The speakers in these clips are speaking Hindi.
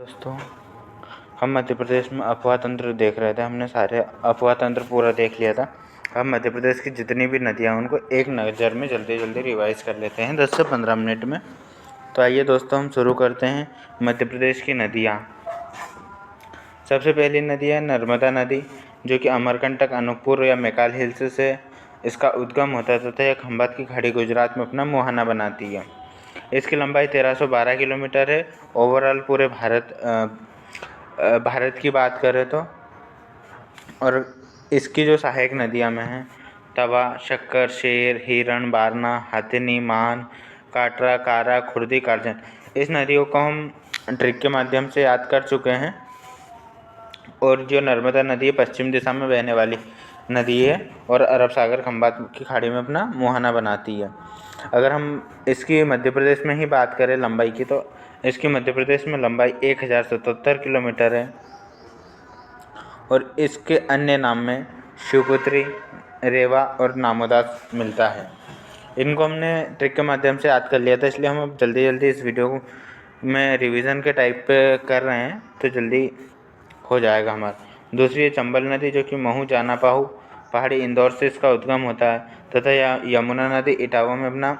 दोस्तों, हम मध्य प्रदेश में अफवाह तंत्र देख रहे थे। हमने सारे अफवाह तंत्र पूरा देख लिया था। हम मध्य प्रदेश की जितनी भी नदियाँ हैं उनको एक नज़र में जल्दी जल्दी रिवाइज़ कर लेते हैं 10 से 15 मिनट में। तो आइए दोस्तों, हम शुरू करते हैं मध्य प्रदेश की नदियाँ। सबसे पहली नदी है नर्मदा नदी, जो कि अमरकंटक, अनूपपुर या मैकाल हिल्स से इसका उद्गम होता है तथा यह खंभात की खाड़ी गुजरात में अपना मुहाना बनाती है। इसकी लंबाई 1312 किलोमीटर है। ओवरऑल पूरे भारत की बात करें तो, और इसकी जो सहायक नदियां में हैं तवा, शक्कर, शेर, हिरण, बारना, हथिनी, मान, काटरा, कारा, खुर्दी, करजन। इस नदियों को हम ट्रिक के माध्यम से याद कर चुके हैं। और जो नर्मदा नदी है पश्चिम दिशा में बहने वाली नदी है और अरब सागर खंभात की खाड़ी में अपना मुहाना बनाती है। अगर हम इसकी मध्य प्रदेश में ही बात करें लंबाई की, तो इसकी मध्य प्रदेश में लंबाई 1077 किलोमीटर है। और इसके अन्य नाम में शिवपुत्री, रेवा और नामोदास मिलता है। इनको हमने ट्रिक के माध्यम से याद कर लिया था, इसलिए हम अब जल्दी जल्दी इस वीडियो में रिवीजन के टाइप पे कर रहे हैं, तो जल्दी हो जाएगा हमारा। दूसरी है चंबल नदी, जो कि महू, जानापाहू पहाड़ी इंदौर से इसका उद्गम होता है तथा यमुना नदी इटावा में अपना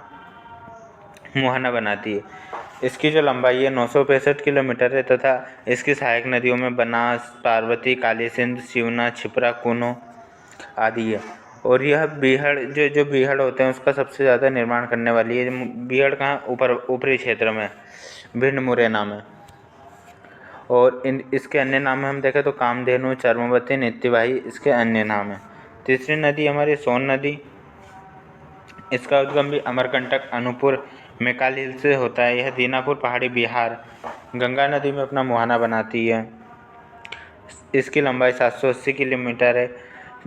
मुहाना बनाती है। इसकी जो लंबाई है 965 किलोमीटर है तथा इसकी सहायक नदियों में बनास, पार्वती, काली सिंध, शिवना, छिपरा, कूनो आदि है। और यह बीहड़, जो बीहड़ होते हैं उसका सबसे ज़्यादा निर्माण करने वाली है। बीहड़ कहाँ, ऊपरी क्षेत्र में, भिंड मुरैना में। और इसके अन्य नाम में हम देखें तो कामधेनु, चर्मवती, नित्यवाही इसके अन्य नाम हैं। तीसरी नदी हमारी सोन नदी। इसका उद्गम भी अमरकंटक, अनूपपुर, मैकाल हिल से होता है। यह दीनापुर पहाड़ी, बिहार, गंगा नदी में अपना मुहाना बनाती है। इसकी लंबाई 780 किलोमीटर है।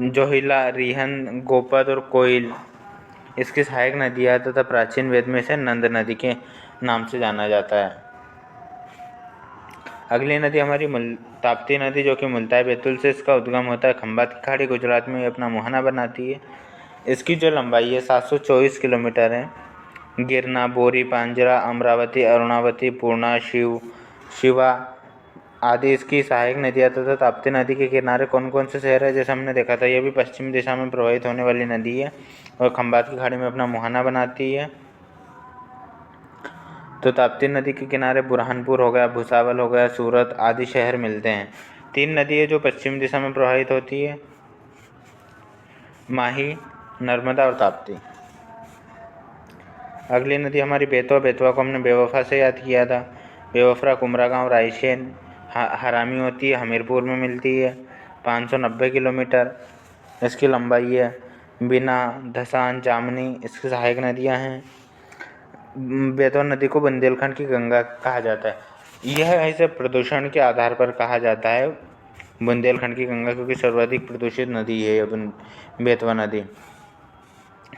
जोहिला, रिहन, गोपद और कोयल इसकी सहायक नदियाँ तथा प्राचीन वेद में से नंद नदी के नाम से जाना जाता है। अगली नदी हमारी ताप्ती नदी, जो कि मुल्ताई बैतूल से इसका उद्गम होता है। खंभात की खाड़ी गुजरात में अपना मुहाना बनाती है। इसकी जो लंबाई है 724 किलोमीटर है। गिरना, बोरी, पांजरा, अमरावती, अरुणावती, पूर्णा, शिवा आदि इसकी सहायक नदियाँ तथा ताप्ती नदी के किनारे कौन कौन से शहर है, जैसे हमने देखा था, यह भी पश्चिम दिशा में प्रवाहित होने वाली नदी है और खंभात की खाड़ी में अपना मुहाना बनाती है। तो ताप्ती नदी के किनारे बुरहानपुर हो गया, भुसावल हो गया, सूरत आदि शहर मिलते हैं। 3 नदी है जो पश्चिम दिशा में प्रवाहित होती है, माही, नर्मदा और ताप्ती। अगली नदी हमारी बेतवा। बेतवा को हमने बेवफा से याद किया था। बेवफा कुमरा गाँव, रायसेन, हरामी होती है, हमीरपुर में मिलती है। 590 किलोमीटर इसकी लंबाई है। बिना, धसान, जामनी इसकी सहायक नदियाँ हैं। बेतवा नदी को बुंदेलखंड की गंगा कहा जाता है। यह ऐसे प्रदूषण के आधार पर कहा जाता है बुंदेलखंड की गंगा, क्योंकि सर्वाधिक प्रदूषित नदी है बेतवा नदी।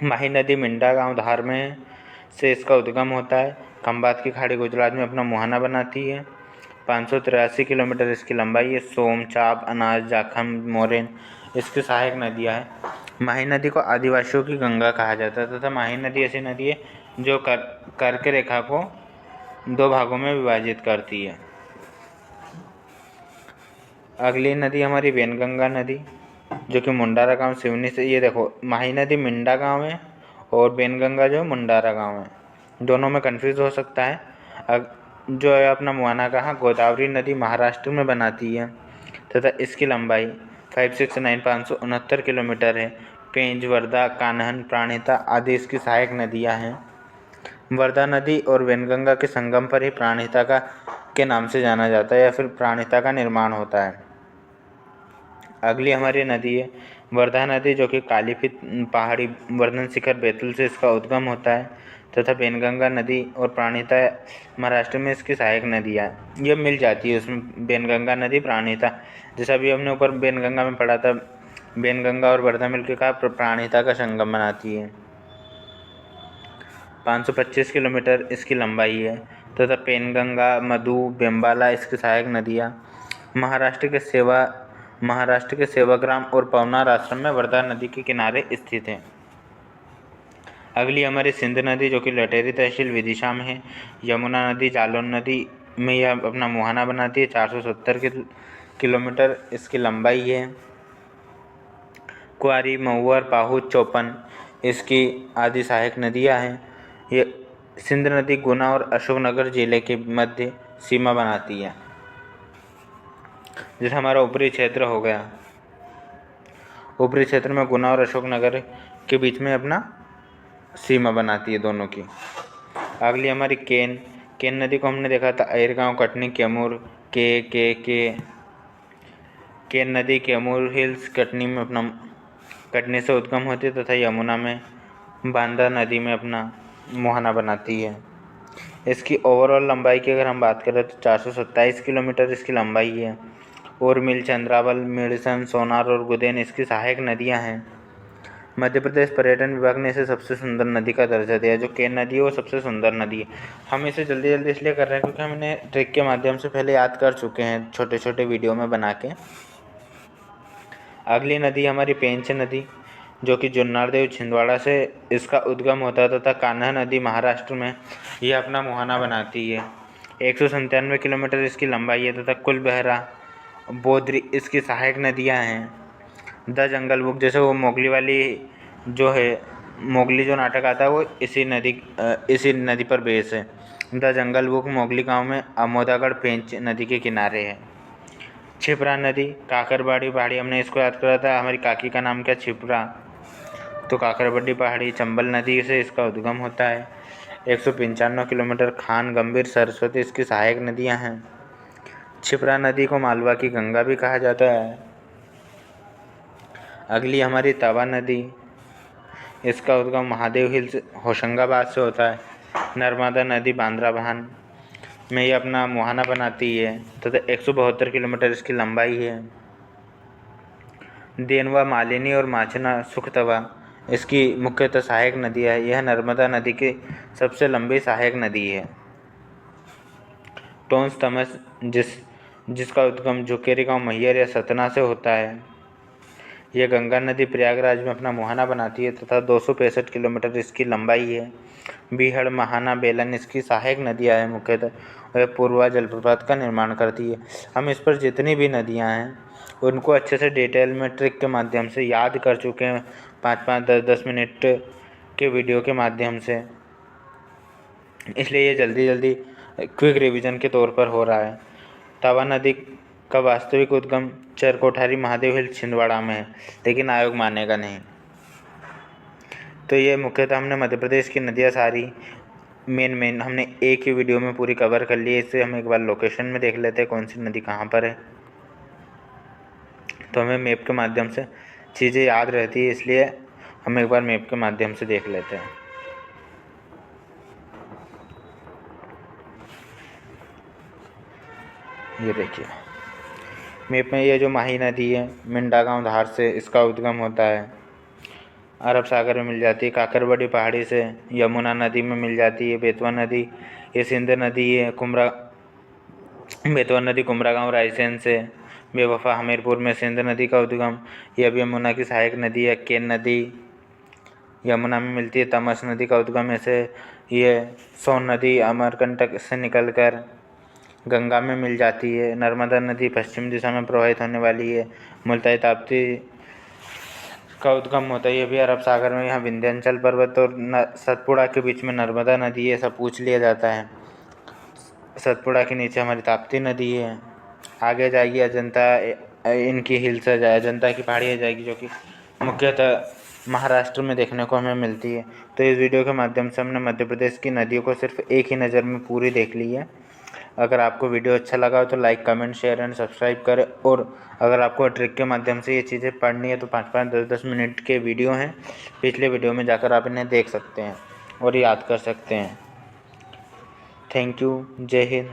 माही नदी मिंडा गांव, धार में से इसका उद्गम होता है। खंभात की खाड़ी गुजरात में अपना मुहाना बनाती है। 583 किलोमीटर इसकी लंबाई है। सोम, चाप, अनाज, जाखम, मोरेन इसकी सहायक नदियाँ हैं। माही नदी को आदिवासियों की गंगा कहा जाता है तथा माही नदी ऐसी नदी है जो कर्क रेखा को 2 भागों में विभाजित करती है। अगली नदी हमारी वेनगंगा नदी, जो कि मुंडारा गांव, सिवनी से, ये देखो माही नदी मिंडा गांव है और वेनगंगा जो मुंडारा गांव है, दोनों में कंफ्यूज हो सकता है। जो है अपना मुहाना कहाँ, गोदावरी नदी महाराष्ट्र में बनाती है तथा इसकी लंबाई 569 किलोमीटर है। पेंच, वर्धा, कान्हन, प्राणहिता आदि इसकी सहायक नदियाँ हैं। वर्धा नदी और वेनगंगा के संगम पर ही प्राणहिता के नाम से जाना जाता है या फिर प्राणहिता का निर्माण होता है। अगली हमारी नदी है वर्धा नदी, जो कि कालीफित पहाड़ी वर्धन शिखर बैतूल से इसका उद्गम होता है तथा वेनगंगा नदी और प्राणहिता महाराष्ट्र में इसकी सहायक नदियाँ ये मिल जाती है उसमें, वेनगंगा नदी, प्राणहिता। जैसा अभी हमने ऊपर वेनगंगा में पढ़ा था, वेनगंगा और वर्धा मिलकर का प्राणहिता का संगम बनाती है। 525 किलोमीटर इसकी लंबाई है तथा पेनगंगा, मधु, बेम्बाला इसकी सहायक नदियाँ महाराष्ट्र के सेवाग्राम और पवनार आश्रम में वर्धा नदी के किनारे स्थित हैं। अगली हमारी सिंध नदी, जो कि लटेरी तहसील विदिशा में है। यमुना नदी, जालौन नदी में यह अपना मुहाना बनाती है। 470 किलोमीटर इसकी लंबाई है। क्वारी, महुवर, पाहुज, चौपन इसकी आदि सहायक नदियाँ हैं। ये सिंध नदी गुना और अशोकनगर जिले के मध्य सीमा बनाती है। जैसे हमारा ऊपरी क्षेत्र हो गया, ऊपरी क्षेत्र में गुना और अशोकनगर के बीच में अपना सीमा बनाती है दोनों की। अगली हमारी केन नदी को हमने देखा था अहिरगांव, कटनी, कैमूर केन नदी कैमूर हिल्स कटनी में अपना कटनी से उद्गम होती है तथा यमुना में बांदा नदी में अपना मुहाना बनाती है। इसकी ओवरऑल लंबाई की अगर हम बात करें तो 427 किलोमीटर इसकी लंबाई है। उर्मिल, चंद्रावल, मेड़सन, सोनार और गुदेन इसकी सहायक नदियां हैं। मध्य प्रदेश पर्यटन विभाग ने इसे सबसे सुंदर नदी का दर्जा दिया। जो केन नदी है वो सबसे सुंदर नदी है। हम इसे जल्दी जल्दी इसलिए कर रहे हैं क्योंकि हम इन्हें ट्रिक के माध्यम से पहले याद कर चुके हैं छोटे छोटे वीडियो में बना के। अगली नदी हमारी पेंच नदी, जो कि जुन्नारदेव छिंदवाड़ा से इसका उद्गम होता है तथा कान्हा नदी महाराष्ट्र में यह अपना मुहाना बनाती है। 197 किलोमीटर इसकी लंबाई है तथा कुलबहरा, बोद्री इसकी सहायक नदियां हैं। द जंगल बुक, जैसे वो मोगली वाली जो है, मोगली जो नाटक आता है वो इसी नदी पर बेस है। द जंगल बुक मोगली गांव में अमोदागढ़ पेंच नदी के किनारे है। छिपरा नदी, काकरबाड़ी पहाड़ी, हमने इसको याद करा था, हमारी काकी का नाम क्या, छिपरा, तो काकरबड्डी पहाड़ी। चंबल नदी से इसका उद्गम होता है। 195 किलोमीटर। खान, गंभीर, सरस्वती इसकी सहायक नदियां हैं। छिपरा नदी को मालवा की गंगा भी कहा जाता है। अगली हमारी तवा नदी, इसका उद्गम महादेव हिल्स होशंगाबाद से होता है। नर्मदा नदी बांद्रा भान में ये अपना मुहाना बनाती है तथा 172 किलोमीटर इसकी लंबाई है। देनवा, मालिनी और माचना, सुखतवा इसकी मुख्यतः सहायक नदी है। यह नर्मदा नदी की सबसे लंबी सहायक नदी है। टोंस तमस, जिसका उद्गम झुकेरी गांव, मैहर या सतना से होता है। यह गंगा नदी प्रयागराज में अपना मुहाना बनाती है तथा 265 किलोमीटर इसकी लंबाई है। बीहड़, महाना, बेलन इसकी सहायक नदियाँ हैं मुख्यतः। वह पूर्वा जलप्रपात का निर्माण करती है। हम इस पर जितनी भी नदियाँ हैं उनको अच्छे से डिटेल में ट्रिक के माध्यम से याद कर चुके हैं 5-5, 10-10 मिनट के वीडियो के माध्यम से, इसलिए ये जल्दी जल्दी क्विक रिवीजन के तौर पर हो रहा है। तवा नदी का वास्तविक उद्गम चरकोठारी महादेव हिल छिंदवाड़ा में है, लेकिन आयोग मानेगा नहीं। तो ये मुख्यतः हमने मध्य प्रदेश की नदियाँ सारी मेन हमने एक ही वीडियो में पूरी कवर कर ली है। इससे हम एक बार लोकेशन में देख लेते हैं कौन सी नदी कहाँ पर है, तो हमें मैप के माध्यम से चीज़ें याद रहती है, इसलिए हम एक बार मैप के माध्यम से देख लेते हैं। ये देखिए मैप में, ये जो माही नदी है मिंडा गांव धार से इसका उद्गम होता है, अरब सागर में मिल जाती है। काकरबड़ी पहाड़ी से यमुना नदी में मिल जाती है। बेतवा नदी ये सिंध नदी है। बेतवा नदी कुमरा गांव रायसेन से। बेवफा हमीरपुर में सिंध नदी का उद्गम, ये अब यमुना की सहायक नदी है। केन नदी यमुना में मिलती है। तमस नदी का उद्गम ऐसे ये सोन नदी अमरकंटक से निकलकर गंगा में मिल जाती है। नर्मदा नदी पश्चिम दिशा में प्रवाहित होने वाली है। मुल्ताई ताप्ती का उद्गम होता है, ये भी अरब सागर में। यहाँ विंध्याचल पर्वत और सतपुड़ा के बीच में नर्मदा नदी है, सब पूछ लिया जाता है। सतपुड़ा के नीचे हमारी ताप्ती नदी है। आगे जाएगी अजंता, इनकी हिल्स अजंता की पहाड़ी जाएगी, जो कि मुख्यतः महाराष्ट्र में देखने को हमें मिलती है। तो इस वीडियो के माध्यम से हमने मध्य प्रदेश की नदियों को सिर्फ एक ही नज़र में पूरी देख ली है। अगर आपको वीडियो अच्छा लगा हो तो like, comment, share and subscribe करें। और अगर आपको ट्रिक के माध्यम से ये चीज़ें पढ़नी है तो 5-5, 10-10 मिनट के वीडियो हैं, पिछले वीडियो में जाकर आप इन्हें देख सकते हैं और याद कर सकते हैं। Thank you. जय हिंद।